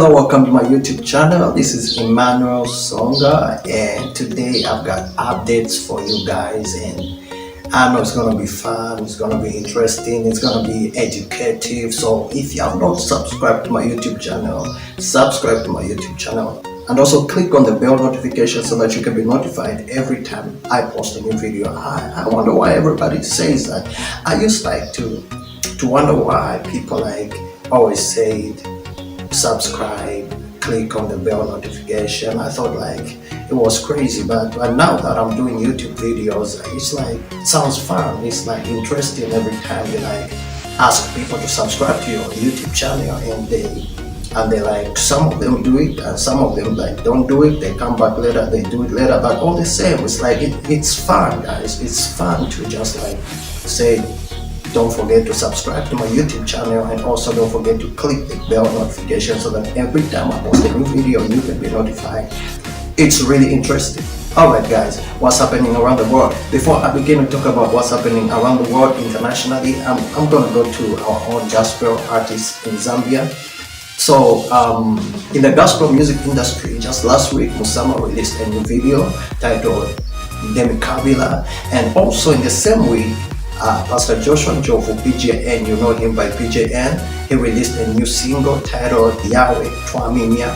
Hello, welcome to my YouTube channel. This is Emmanuel Songa, and today I've got updates for you guys, and I know it's gonna be fun, it's gonna be interesting, it's gonna be educative. So if you have not subscribed to my YouTube channel, subscribe to my YouTube channel, and also click on the bell notification so that you can be notified every time I post a new video. I wonder why everybody says that. I used to wonder why people always say subscribe, click on the bell notification. I thought it was crazy, but now that I'm doing YouTube videos, it's it sounds fun, it's interesting every time you ask people to subscribe to your YouTube channel, and they some of them do it and some of them don't do it. They come back later, they do it later, but all the same it's it's fun, guys. It's fun to just say don't forget to subscribe to my YouTube channel, and also don't forget to click the bell notification so that every time I post a new video you can be notified. It's really interesting. Alright guys, what's happening around the world? Before I begin to talk about what's happening around the world internationally, I'm gonna go to our own gospel artists in Zambia. So in the gospel music industry, just last week MUSAMA released a new video titled Kabila, and also in the same week Pastor Joshua Jovu, PJN, you know him by PJN, he released a new single titled Yahweh Twaminya,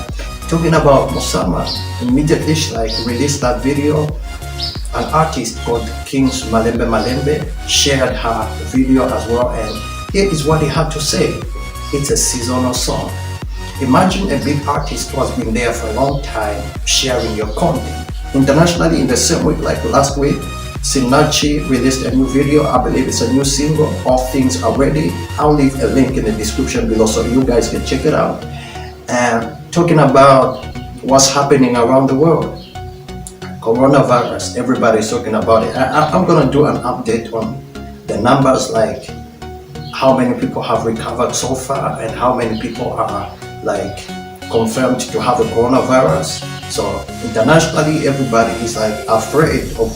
talking about MUSAMA. Immediately she released that video. An artist called Kings Malembe shared her video as well, and here is what he had to say. It's a seasonal song. Imagine a big artist who has been there for a long time sharing your content. Internationally, in the same week like last week, Sinachi released a new video. I believe it's a new single. All things are ready. I'll leave a link in the description below so you guys can check it out. And talking about what's happening around the world, coronavirus, everybody's talking about it. I'm gonna do an update on the numbers, how many people have recovered so far and how many people are confirmed to have the coronavirus. So internationally, everybody is afraid of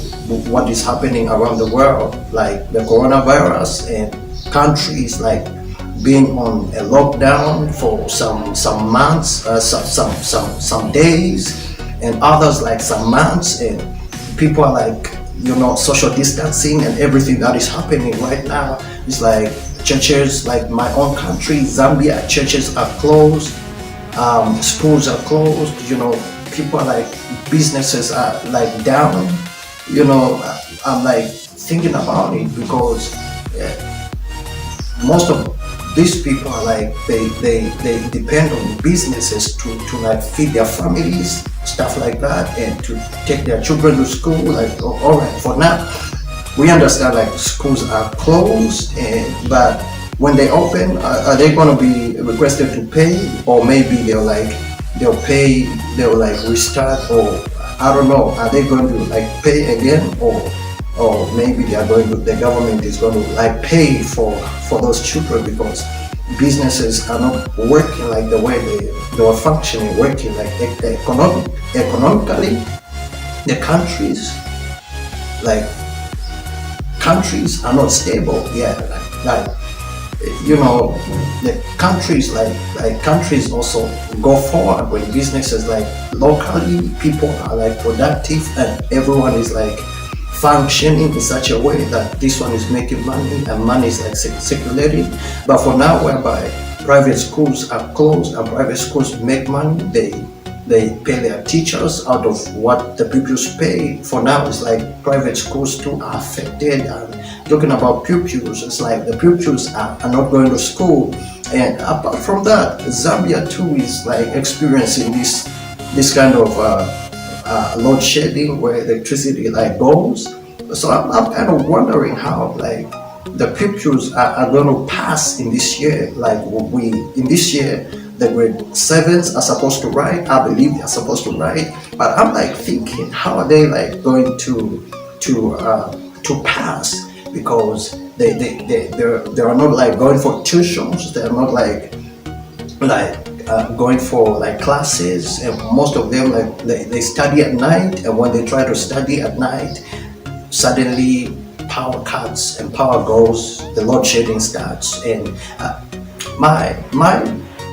what is happening around the world, the coronavirus, and countries being on a lockdown for some months, some days, and others some months, and people are social distancing and everything that is happening right now. It's churches, my own country, Zambia, churches are closed, schools are closed, people businesses are down. I'm thinking about it because most of these people are they depend on businesses to feed their families, stuff like that, and to take their children to school. Alright, for now we understand schools are closed, but when they open, are they going to be requested to pay, or maybe they'll pay, they'll restart, or I don't know, are they going to pay again, or maybe the government is going to pay for those children, because businesses are not working the way they were functioning, working economically. The countries are not stable. The countries countries also go forward when businesses locally, people are productive, and everyone is functioning in such a way that this one is making money, and money is circulating. But for now, whereby private schools are closed and private schools make money, they pay their teachers out of what the pupils pay. For now, it's private schools too are affected. And talking about pupils, it's the pupils are not going to school. And apart from that, Zambia too is experiencing this kind of load shedding where electricity goes. So I'm kind of wondering how the pupils are going to pass in this year. In this year, the grade 7s are supposed to write. I believe they are supposed to write, but I'm thinking, how are they going to pass? Because they are not going for tuitions. They are not going for classes, and most of them they study at night, and when they try to study at night, suddenly power cuts and power goes, the load shedding starts. And my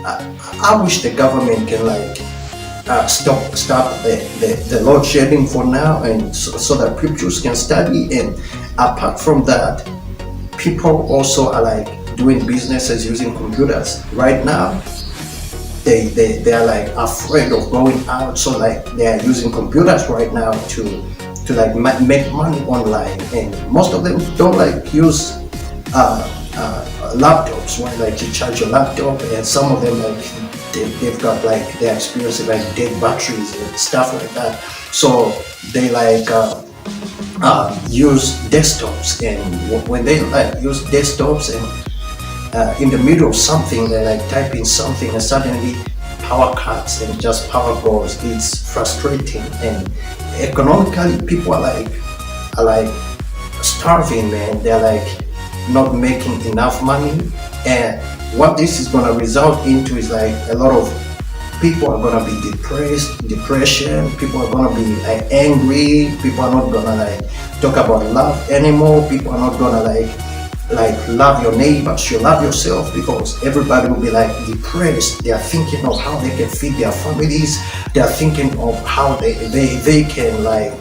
I wish the government can like stop the load shedding for now, and so that people can study. And apart from that, people also are like doing businesses using computers right now. They are like afraid of going out, so like they are using computers right now to like make money online. And most of them don't like use laptops when like you charge your laptop, and some of them like they've got like they're experiencing like dead batteries and stuff like that. So they like use desktops, and when they like use desktops and in the middle of something, they like type in something, and suddenly power cuts and just power goes. It's frustrating, and economically people are like starving, man. They're like not making enough money, and what this is going to result into is like a lot of people are going to be depression. People are going to be like angry. People are not going to like talk about love anymore. People are not going to like love your neighbors, you love yourself, because everybody will be like depressed. They are thinking of how they can feed their families. They are thinking of how they can like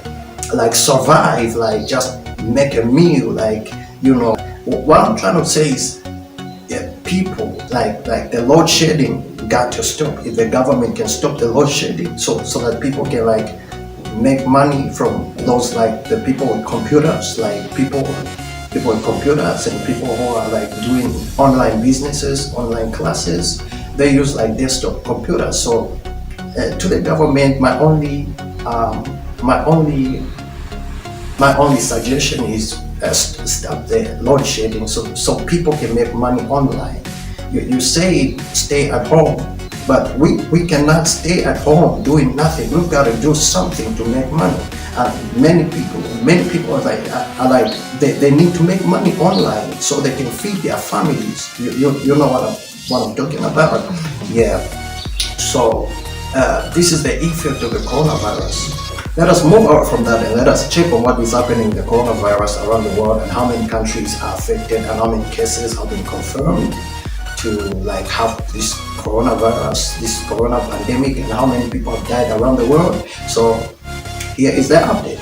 survive, like just make a meal, like, you know. What I'm trying to say is, yeah, people like the load shedding got to stop. If the government can stop the load shedding, so that people can like make money from those, like the people with computers, like people with computers, and people who are like doing online businesses, online classes, they use like desktop computers. So to the government, my only suggestion is stop the load shedding, so people can make money online. You say stay at home, but we cannot stay at home doing nothing. We've got to do something to make money. Many people are like they need to make money online so they can feed their families. You know what I'm talking about? Yeah. So this is the effect of the coronavirus. Let us move out from that and let us check on what is happening in the coronavirus around the world, and how many countries are affected, and how many cases have been confirmed to like have this coronavirus, this corona pandemic, and how many people have died around the world. So here is the update.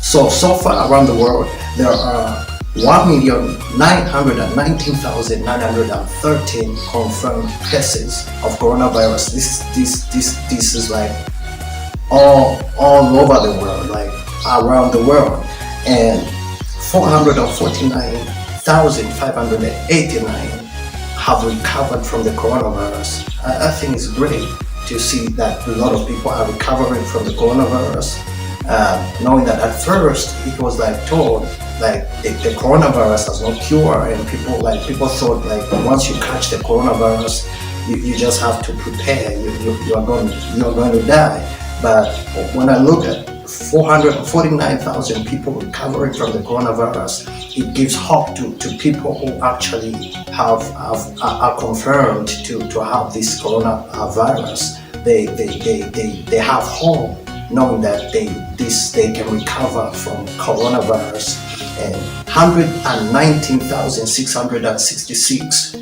So far around the world, there are 1,919,913 confirmed cases of coronavirus. This is like all over the world, like around the world, and 449,589 have recovered from the coronavirus. I think it's great to see that a lot of people are recovering from the coronavirus, knowing that at first it was like told like the coronavirus has no cure, and people thought like once you catch the coronavirus, you just have to prepare, you're going to die. But when I look at 449,000 people recovering from the coronavirus, it gives hope to people who actually are confirmed to have this coronavirus. They have hope, knowing that they can recover from coronavirus. And 119,666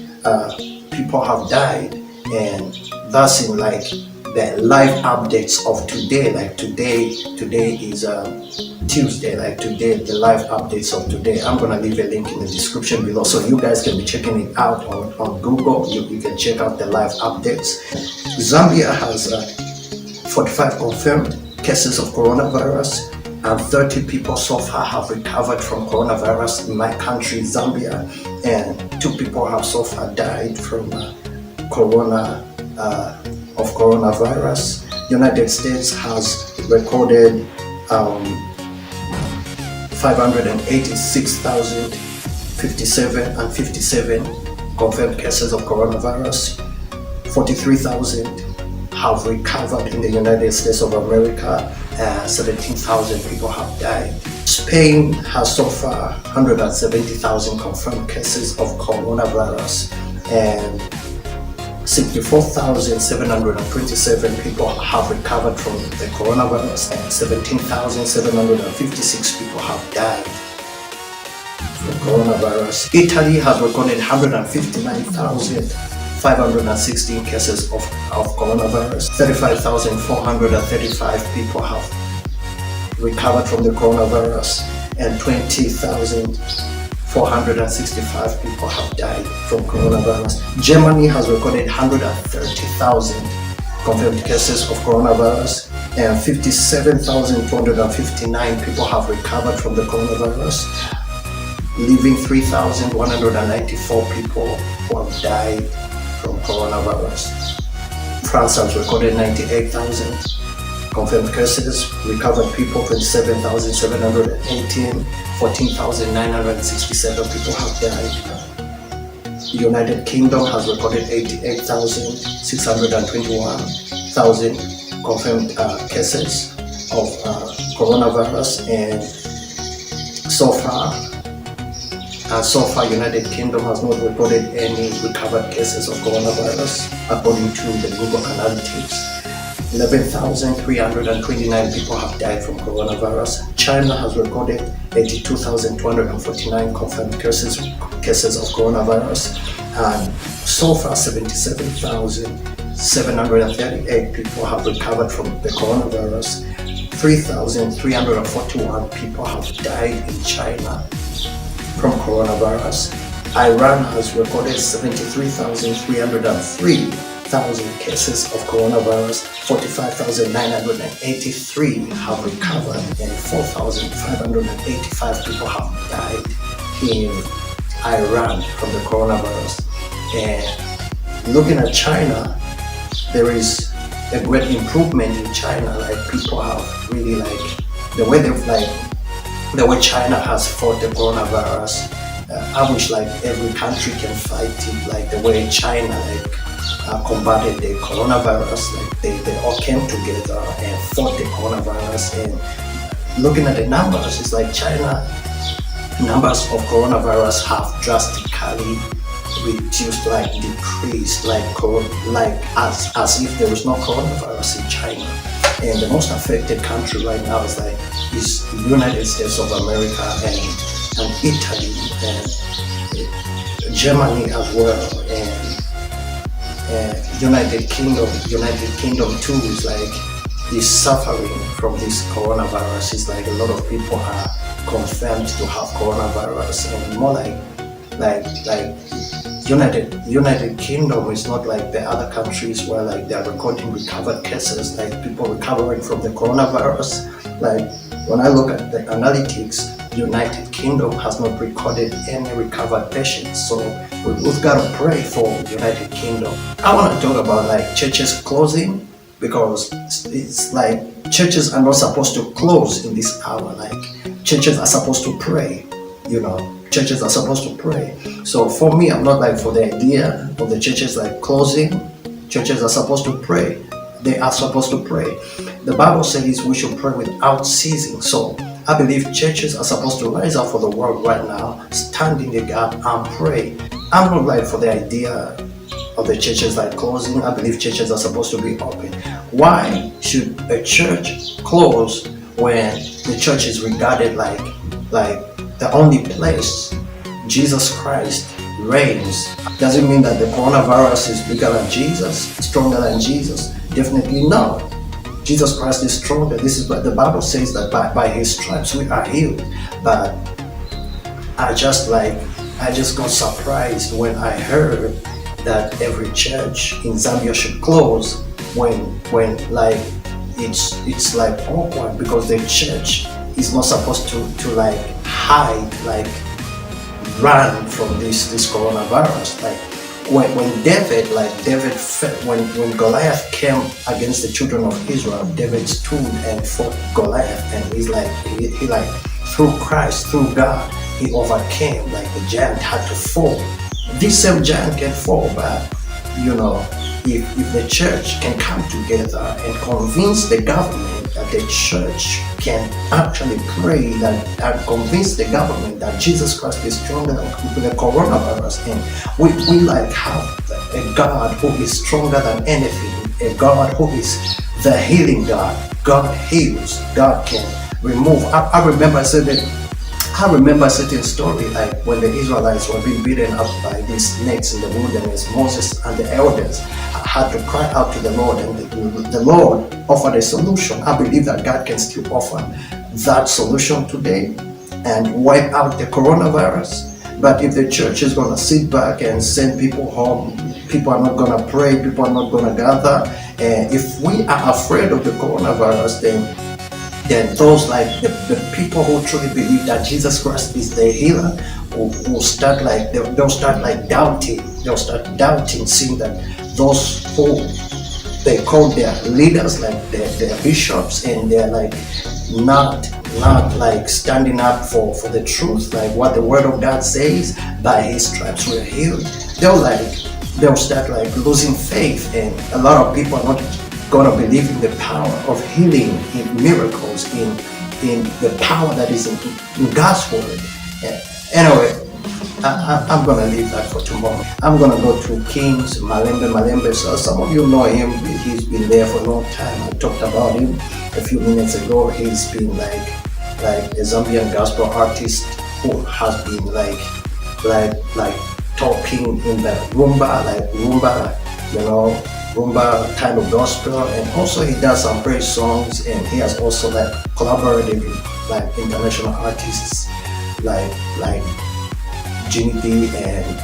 people have died, and that's in like the live updates of today. Like today is Tuesday. Like today, the live updates of today. I'm gonna leave a link in the description below, so you guys can be checking it out on Google. You can check out the live updates. Zambia has 45 confirmed cases of coronavirus, and 30 people so far have recovered from coronavirus in my country, Zambia, and 2 people have so far died from coronavirus. United States has recorded 586,057 and 57 confirmed cases of coronavirus. 43,000 have recovered in the United States of America, and 17,000 people have died. Spain has so far 170,000 confirmed cases of coronavirus, and 64,727 people have recovered from the coronavirus, and 17,756 people have died from coronavirus. Italy has recorded 516 cases of coronavirus. 35,435 people have recovered from the coronavirus, and 20,465 people have died from coronavirus. Germany has recorded 130,000 confirmed cases of coronavirus, and 57,259 people have recovered from the coronavirus, leaving 3,194 people who have died from coronavirus. France has recorded 98,000 confirmed cases, recovered people 27,718, 14,967 people have died. The United Kingdom has recorded 88,621 confirmed cases of coronavirus, and so far United Kingdom has not recorded any recovered cases of coronavirus according to the Google Analytics. 11,329 people have died from coronavirus. China has recorded 82,249 confirmed cases of coronavirus, and so far 77,738 people have recovered from the coronavirus. 3,341 people have died in China from coronavirus. Iran has recorded 73,303 cases of coronavirus. 45,983 have recovered, and 4,585 people have died in Iran from the coronavirus. And looking at China, there is a great improvement in China. Like, people have really the way China has fought the coronavirus. I wish every country can fight it like the way China combated the coronavirus. They all came together and fought the coronavirus. And looking at the numbers, it's like China numbers of coronavirus have drastically reduced, decreased, as if there was no coronavirus in China. And the most affected country right now is United States of America and Italy and Germany as well, and United Kingdom too is suffering from this coronavirus. It's a lot of people are confirmed to have coronavirus, and more United Kingdom is not like the other countries where they are recording recovered cases, people recovering from the coronavirus. When I look at the analytics, United Kingdom has not recorded any recovered patients. So we've got to pray for United Kingdom. I want to talk about churches closing, because it's churches are not supposed to close in this hour. Churches are supposed to pray, churches are supposed to pray. So for me, I'm not for the idea of the churches closing. Churches are supposed to pray. They are supposed to pray. The Bible says we should pray without ceasing. So I believe churches are supposed to rise up for the world right now, stand in the gap and pray. I'm not for the idea of the churches closing. I believe churches are supposed to be open. Why should a church close when the church is regarded like the only place Jesus Christ reigns? Does it mean that the coronavirus is bigger than Jesus, stronger than Jesus? Definitely not. Jesus Christ is stronger. This is what the Bible says, that by his stripes we are healed. But I just got surprised when I heard that every church in Zambia should close when it's awkward, because the church is not supposed to hide, run from this coronavirus. When David when Goliath came against the children of Israel, David stood and fought Goliath, and he through Christ, through God, he overcame. The giant had to fall. This same giant can fall, but if the church can come together and convince the government that the church can actually pray and convince the government that Jesus Christ is stronger than the coronavirus, and we have a God who is stronger than anything, a God who is the healing God. God heals. God can remove. I remember I said that I remember a certain story, like when the Israelites were being beaten up by these snakes in the wilderness. Moses and the elders had to cry out to the Lord, and the Lord offered a solution. I believe that God can still offer that solution today and wipe out the coronavirus. But if the church is going to sit back and send people home, people are not going to pray, people are not going to gather, and if we are afraid of the coronavirus, then those like the people who truly believe that Jesus Christ is the healer will start like they'll start like doubting. They'll start doubting, seeing that those who they call their leaders, like their bishops, and they're like not like standing up for the truth, like what the word of God says. By his stripes we're healed. They'll start like losing faith, and a lot of people are not gonna believe in the power of healing, in miracles, in the power that is in God's word. Anyway, I'm gonna leave that for tomorrow. I'm gonna go to Kings Malembe. So some of you know him. He's been there for a long time. I talked about him a few minutes ago. He's been like a Zambian gospel artist who has been like talking in the rumba, rumba kind of gospel, and also he does some praise songs, and he has also like collaborated with like international artists like Ginity and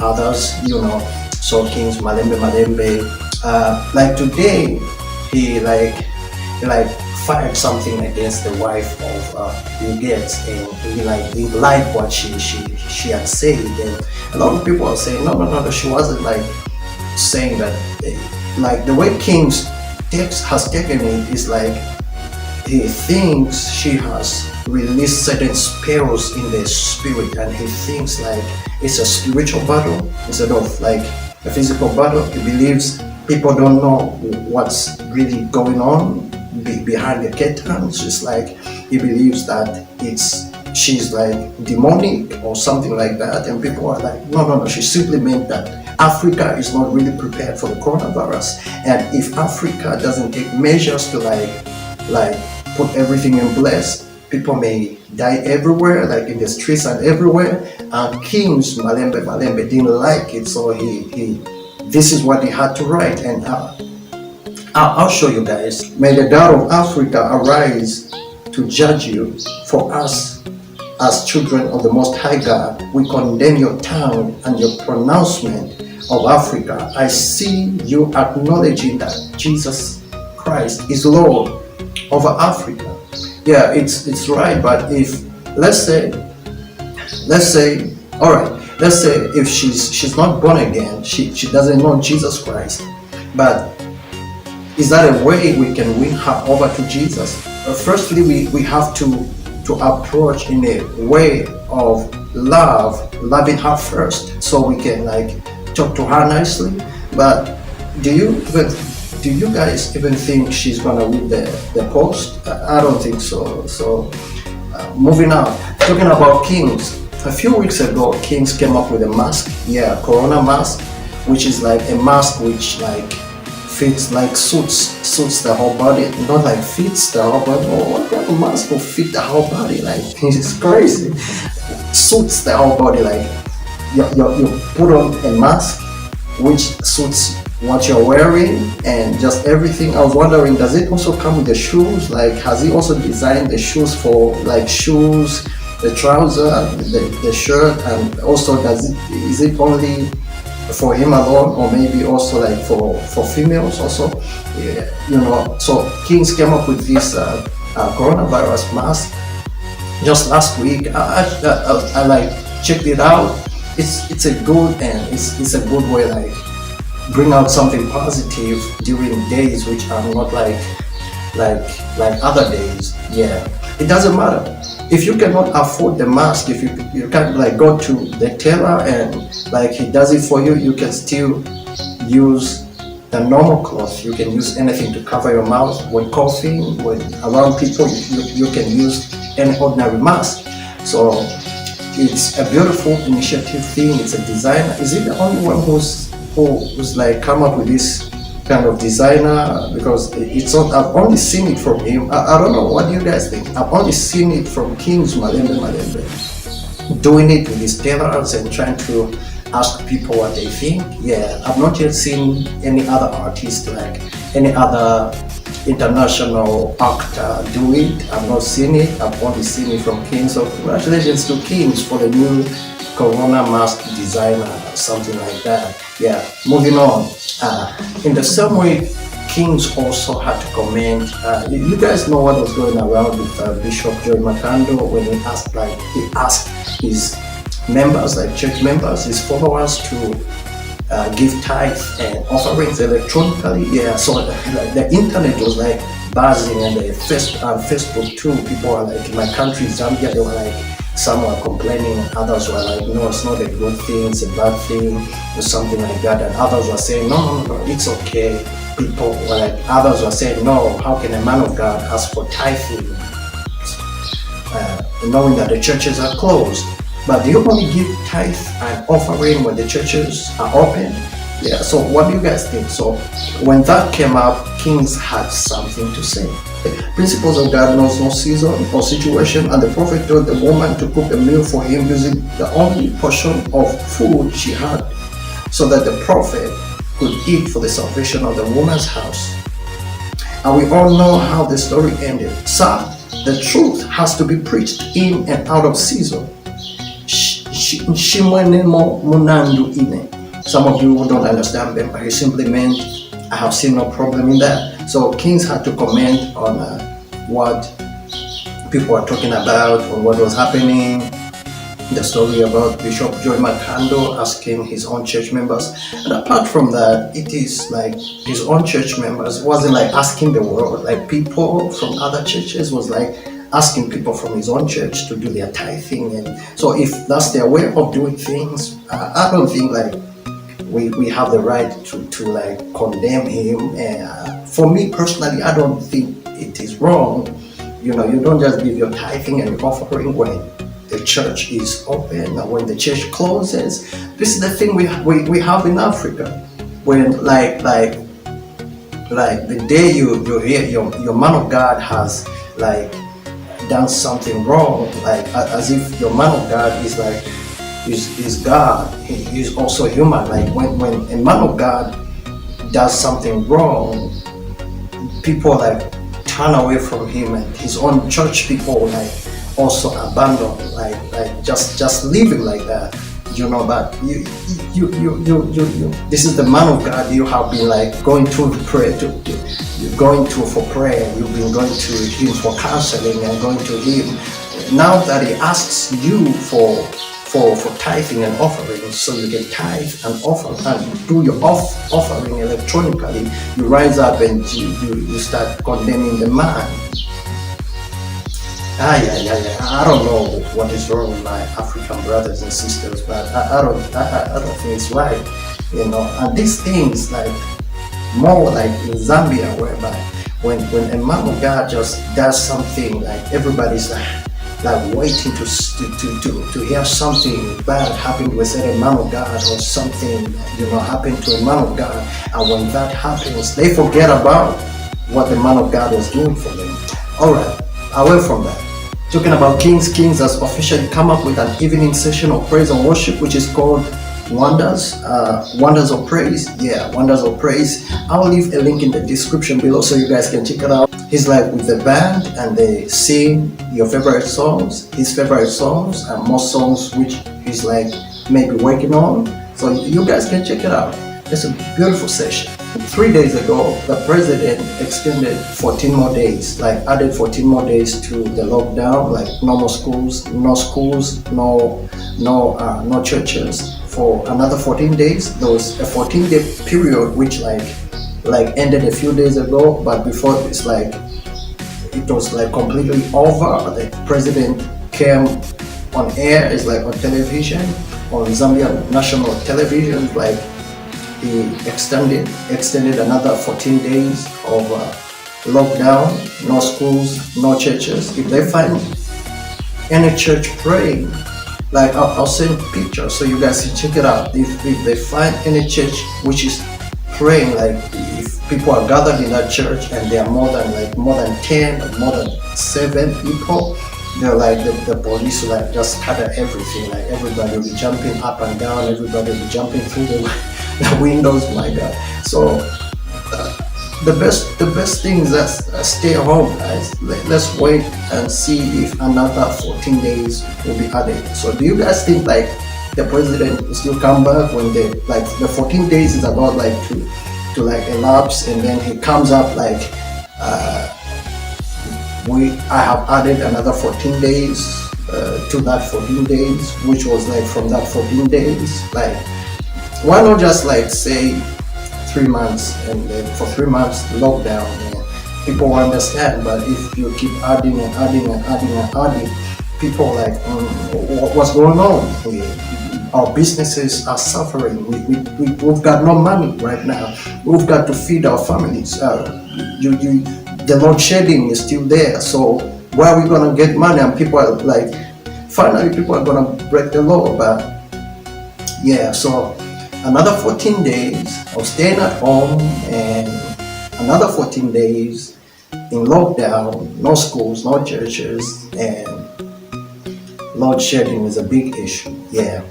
others, So Kings Malembe. Like today, he fired something against the wife of Bill Gates, and he didn't like what she had said, and a lot of people are saying no, she wasn't like saying that. Like the way Kings has taken it is like he thinks she has released certain spells in the spirit, and he thinks like it's a spiritual battle instead of like a physical battle. He believes people don't know what's really going on behind the curtains. It's like he believes that she's like demonic or something like that, and people are like no, she simply meant that Africa is not really prepared for the coronavirus, and if Africa doesn't take measures to like put everything in place, people may die everywhere, like in the streets and everywhere. And Kings Malembe didn't like it, so this is what he had to write, and I'll show you guys. May the God of Africa arise to judge you. For us, as children of the Most High God, we condemn your tongue and your pronouncement of Africa. I see you acknowledging that Jesus Christ is Lord over Africa. Yeah, it's right, but if let's say if she's not born again, she doesn't know Jesus Christ, but is that a way we can win her over to Jesus? Firstly, we have to approach in a way of loving her first, so we can like talk to her nicely. But do you guys even think she's gonna read the post? I don't think so. So moving on, talking about Kings. A few weeks ago, Kings came up with a mask, corona mask, which is like a mask which like fits, like suits the whole body, not like fits the whole body. Oh, what kind of mask will fit the whole body? Like it's crazy. Suits the whole body. Like you put on a mask which suits what you're wearing and just everything. I was wondering, does it also come with the shoes? Like, has he also designed the shoes for like shoes, the trouser, the shirt, and also is it only for him alone, or maybe also like for females also? So Kings came up with this coronavirus mask just last week. I like checked it out. It's a good, and it's a good way like bring out something positive during days which are not like other days. Yeah, it doesn't matter if you cannot afford the mask. If you can't like go to the tailor and like he does it for you, you can still use the normal cloth. You can use anything to cover your mouth when coughing, when around people. You can use any ordinary mask. So it's a beautiful initiative thing. It's a designer. Is he the only one who's like come up with this kind of designer, because it's not, I've only seen it from him. I don't know, what do you guys think? I've only seen it from King's Malembe, doing it with his tailors and trying to ask people what they think. Yeah, I've not yet seen any other artist, like any other international actor do it. I've not seen it. I've only seen it from King. So congratulations to Kings for the new Corona mask designer, something like that. Yeah, moving on. In the same way, Kings also had to comment. You guys know what was going around with Bishop Joy Makando when he asked his members, like church members, his followers, to give tithes and offerings electronically. Yeah, so like the internet was like buzzing, and the Facebook too. People were like, in my country, Zambia, they were like, some were complaining, and others were like, no, it's not a good thing, it's a bad thing, or something like that. And others were saying, no, it's okay. People were like, others were saying, no, how can a man of God ask for tithing, knowing that the churches are closed? But do you only give tithe and offering when the churches are open? Yeah, so what do you guys think? So when that came up, Kings had something to say. Principles of God knows no season or situation, and the prophet told the woman to cook a meal for him using the only portion of food she had, so that the prophet could eat for the salvation of the woman's house. And we all know how the story ended. So the truth has to be preached in and out of season. Some of you don't understand them, but he simply meant, I have seen no problem in that. So Kings had to comment on what people were talking about, on what was happening, the story about Bishop Joy Makando asking his own church members. And apart from that, it is like his own church members. It wasn't like asking the world, like people from other churches was like asking people from his own church to do their tithing. And so if that's their way of doing things, I don't think like we have the right to like condemn him. And for me personally, I don't think it is wrong. You know, you don't just give your tithing and offering when the church is open, and when the church closes. This is the thing we have in Africa. When like the day you hear your man of God has like done something wrong, like as if your man of God is like is God, he is also human. Like when a man of God does something wrong, people like turn away from him, and his own church people like also abandon, like just living like that, you know. But you this is the man of God you have been like going to pray to, you're going to for prayer, you've been going to him for counseling and going to him. Now that he asks you for tithing and offering, so you can tithe and offer and do your offering electronically, you rise up and you start condemning the man. I don't know what is wrong with my African brothers and sisters, but I don't think it's right, you know. And these things like more like in Zambia, whereby when a man of God just does something, like everybody's like waiting to hear something bad happen to a certain man of God, or something, you know, happen to a man of God. And when that happens, they forget about what the man of God was doing for them. Alright, away from that, talking about Kings has officially come up with an evening session of praise and worship, which is called Wonders of Praise. Yeah, Wonders of Praise. I'll leave a link in the description below so you guys can check it out. He's like with the band, and they sing your favorite songs, his favorite songs, and more songs which he's like maybe working on. So you guys can check it out. It's a beautiful session. 3 days ago, the president extended 14 more days, like added 14 more days to the lockdown, like no more schools, no churches for another 14 days. There was a 14-day period which like ended a few days ago, but before it's like it was like completely over. The president came on air, it's like on television, on Zambian national television, like he extended another 14 days of lockdown, no schools, no churches. If they find any church praying, like I'll send pictures so you guys can check it out. If they find any church which is praying, like if people are gathered in that church, and there are more than 10 or more than 7 people. They're like the police will like just scatter everything. Like everybody will be jumping up and down, everybody will be jumping through the windows. My God! So the best thing is that stay home, guys. Let's wait and see if another 14 days will be added. So do you guys think like the president will still come back when the 14 days is about like to like elapse, and then he comes up like I have added another 14 days to that 14 days, which was like from that 14 days. Like, why not just like say 3 months, and then for 3 months lockdown, and people will understand. But if you keep adding and adding and adding and adding, people are like, what's going on? Our businesses are suffering. We've got no money right now. We've got to feed our families. The load shedding is still there. So where are we gonna get money? And people are like, finally, people are gonna break the law. But yeah, so another 14 days of staying at home, and another 14 days in lockdown. No schools, no churches, and load shedding is a big issue. Yeah.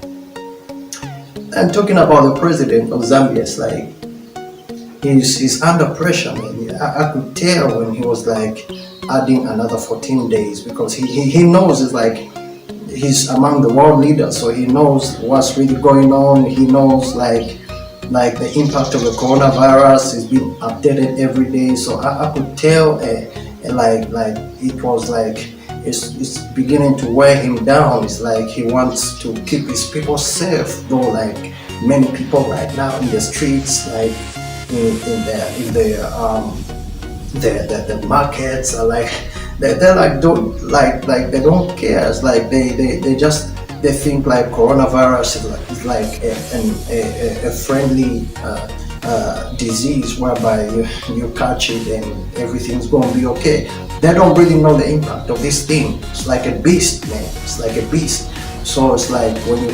And talking about the president of Zambia, it's like he's under pressure, man. I could tell when he was like adding another 14 days, because he knows it's like he's among the world leaders, so he knows what's really going on. He knows like the impact of the coronavirus is being updated every day. So I could tell like it was like it's beginning to wear him down. It's like he wants to keep his people safe, though like many people right now in the streets, like in the markets are like they're like they don't care. It's like they think like coronavirus is like a friendly disease whereby you catch it and everything's going to be okay. They don't really know the impact of this thing. It's like a beast, man. It's like a beast. So it's like when you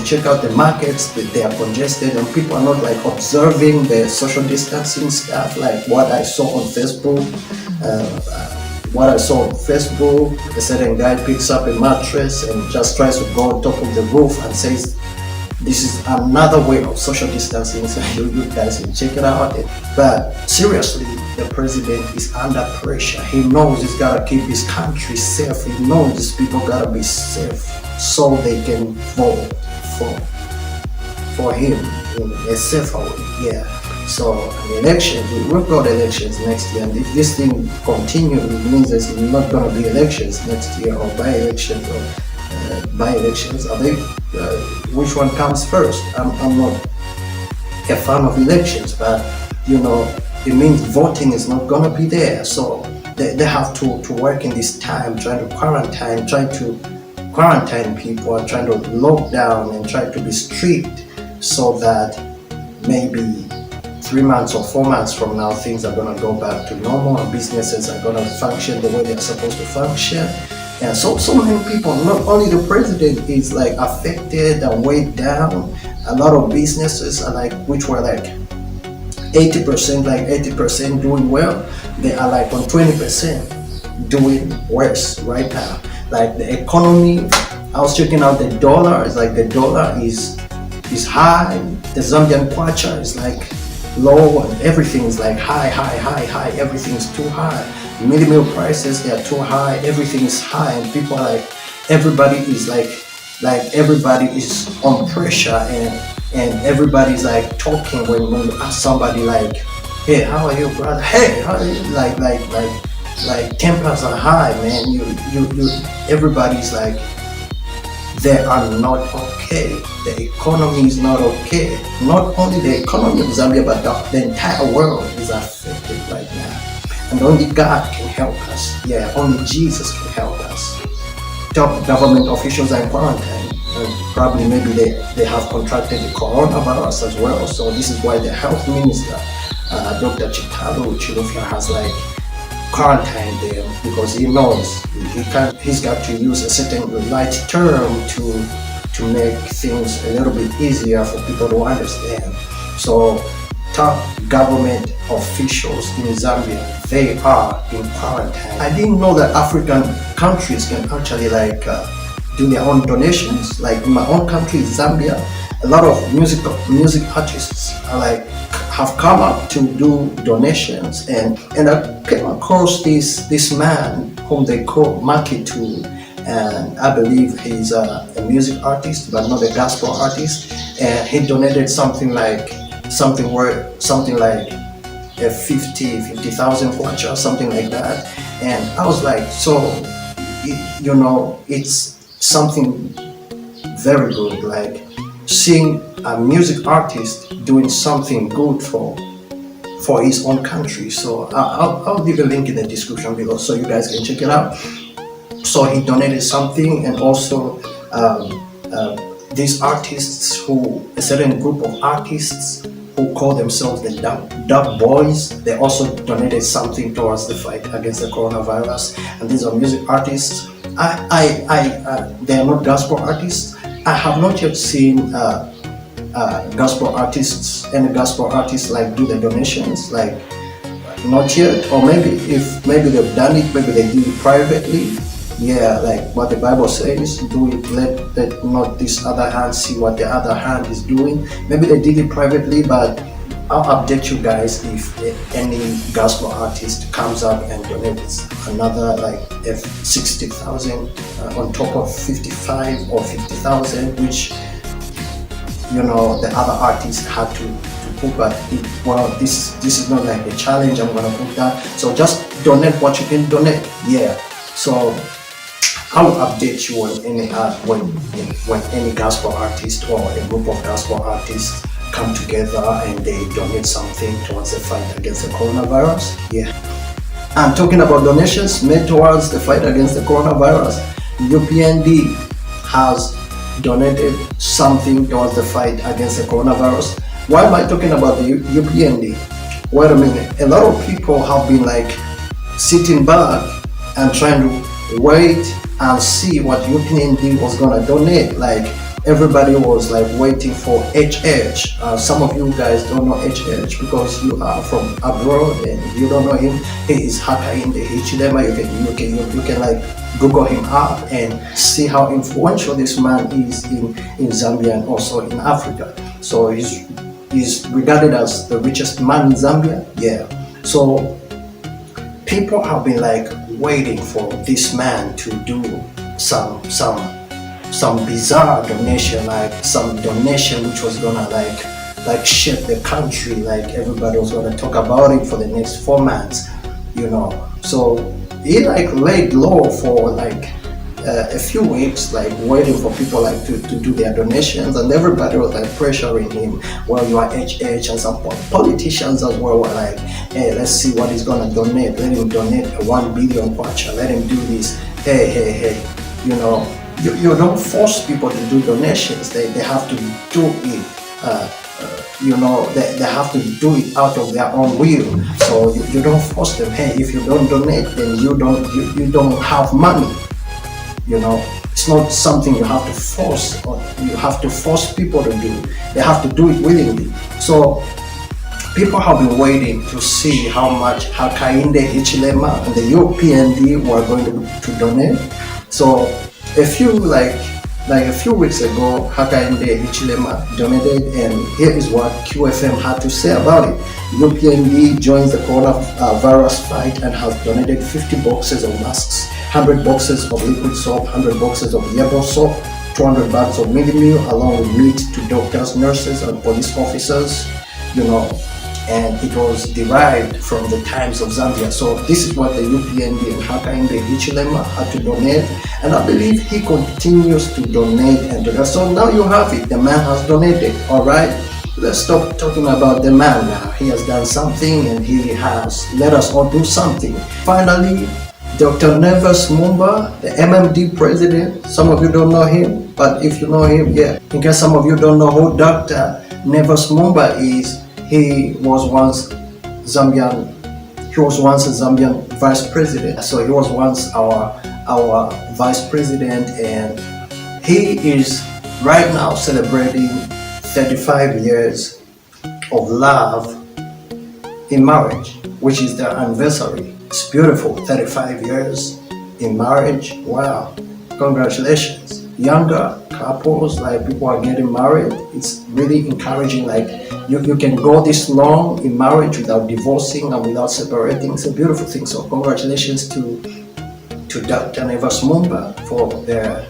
check out the markets, they are congested, and people are not like observing the social distancing stuff. Like what I saw on Facebook. A certain guy picks up a mattress and just tries to go on top of the roof and says, "This is another way of social distancing." So you guys can check it out. But seriously, the president is under pressure. He knows he's gotta keep his country safe. He knows these people gotta be safe so they can vote for him in a safer way. Yeah. So the elections, we've got elections next year, and if this thing continues, it means there's not gonna be elections next year, or by-elections, Are they? Which one comes first? I'm not a fan of elections, but it means voting is not gonna be there. So they have to work in this time, trying to quarantine people, and trying to lock down and try to be strict, so that maybe 3 months or 4 months from now, things are gonna go back to normal, and businesses are gonna function the way they're supposed to function. And so many people, not only the president is like affected and weighed down. A lot of businesses are like, which were like 80% doing well, they are like on 20% doing worse right now. Like the economy, I was checking out the dollar. It's like the dollar is high. The Zambian kwacha is like low, and everything is like high. Everything's too high. Minimum prices, they are too high. Everything is high, and people are like, everybody is on pressure, and everybody's like talking when you ask somebody like, "Hey, how are you, brother? Hey, how are you?" Like tempers are high, man. You everybody's like, they are not okay. The economy is not okay. Not only the economy of Zambia, but the entire world is affected right now. And only God can help us. Yeah, only Jesus can help us. Top government officials are in quarantine. Probably maybe they have contracted the coronavirus as well. So this is why the health minister, Dr. Chitalo Chilufya, has like quarantined them, because he knows he's got to use a certain light term to make things a little bit easier for people to understand. So top government officials in Zambia, they are in quarantine. I didn't know that African countries can actually do their own donations. Like in my own country, Zambia, a lot of music artists are have come up to do donations, and I came across this man whom they call Makitu, and I believe he's a music artist but not a gospel artist, and he donated something like a 50,000 kwacha, something like that. And I was like, so it's something very good, like seeing a music artist doing something good for his own country. So I'll leave a link in the description below so you guys can check it out. So he donated something, and also these artists, a certain group of artists who call themselves the Dub Boys, they also donated something towards the fight against the coronavirus. And these are music artists. They are not gospel artists. I have not yet seen gospel artists, any gospel artists do the donations, not yet. Or maybe they've done it, maybe they do it privately. Yeah, like what the Bible says, do it, let not this other hand see what the other hand is doing. Maybe they did it privately, but I'll update you guys if any gospel artist comes up and donates another 60,000 on top of 55 or 50,000, which the other artist had to put. But this is not like a challenge. I'm gonna put that. So just donate what you can donate. Yeah. So I will update you on when any gospel artist or a group of gospel artists come together and they donate something towards the fight against the coronavirus. Yeah. I'm talking about donations made towards the fight against the coronavirus. UPND has donated something towards the fight against the coronavirus. Why am I talking about the UPND? Wait a minute. A lot of people have been sitting back and trying to wait and see what UPND was gonna donate. Everybody was waiting for HH. Some of you guys don't know HH because you are from abroad and you don't know him. He is Hakainde Hichilema. You can Google him up and see how influential this man is in Zambia and also in Africa. So he's regarded as the richest man in Zambia. Yeah. So people have been waiting for this man to do some bizarre donation, some donation which was gonna shake the country. Everybody was gonna talk about it for the next 4 months, So he laid low for a few weeks, waiting for people to do their donations, and everybody was pressuring him. Well, you are HH, and some politicians as well were hey, let's see what he's gonna donate. Let him donate 1 billion kwacha. Let him do this. Hey. You don't force people to do donations. They have to do it. They have to do it out of their own will. So you don't force them. Hey, if you don't donate, then you don't have money. It's not something you have to force, or you have to force people to do. They have to do it willingly. So people have been waiting to see how much Hakainde Hichilema and the UPND were going to donate. So a few weeks ago, Hakainde Hichilema donated, and here is what QFM had to say about it. UPND joins the coronavirus fight and has donated 50 boxes of masks, 100 boxes of liquid soap, 100 boxes of yellow soap, 200 bags of mini meal, along with meat to doctors, nurses, and police officers. And it was derived from the Times of Zambia. So this is what the UPND and Hakainde Hichilema had to donate, and I believe he continues to donate and donate. So now you have it. The man has donated. All right. Let's stop talking about the man now. He has done something, and he has let us all do something. Finally, Dr. Neves Mumba, the MMD president. Some of you don't know him, but if you know him, yeah. In case some of you don't know who Dr. Neves Mumba is, he was once a Zambian vice president. So he was once our vice president, and he is right now celebrating 35 years of love in marriage, which is their anniversary. It's beautiful, 35 years in marriage. Wow, congratulations. Younger couples, like people are getting married, it's really encouraging. Like you can go this long in marriage without divorcing and without separating. It's a beautiful thing. So congratulations to Dr. Nevas Mumba for their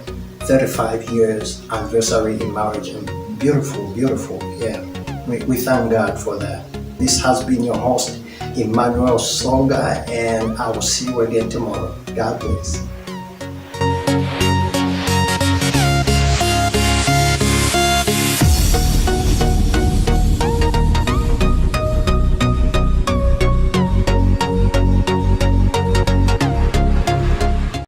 35 years anniversary in marriage. And beautiful, beautiful. Yeah, we thank God for that. This has been your host, Emmanuel Songa, and I will see you again tomorrow. God bless.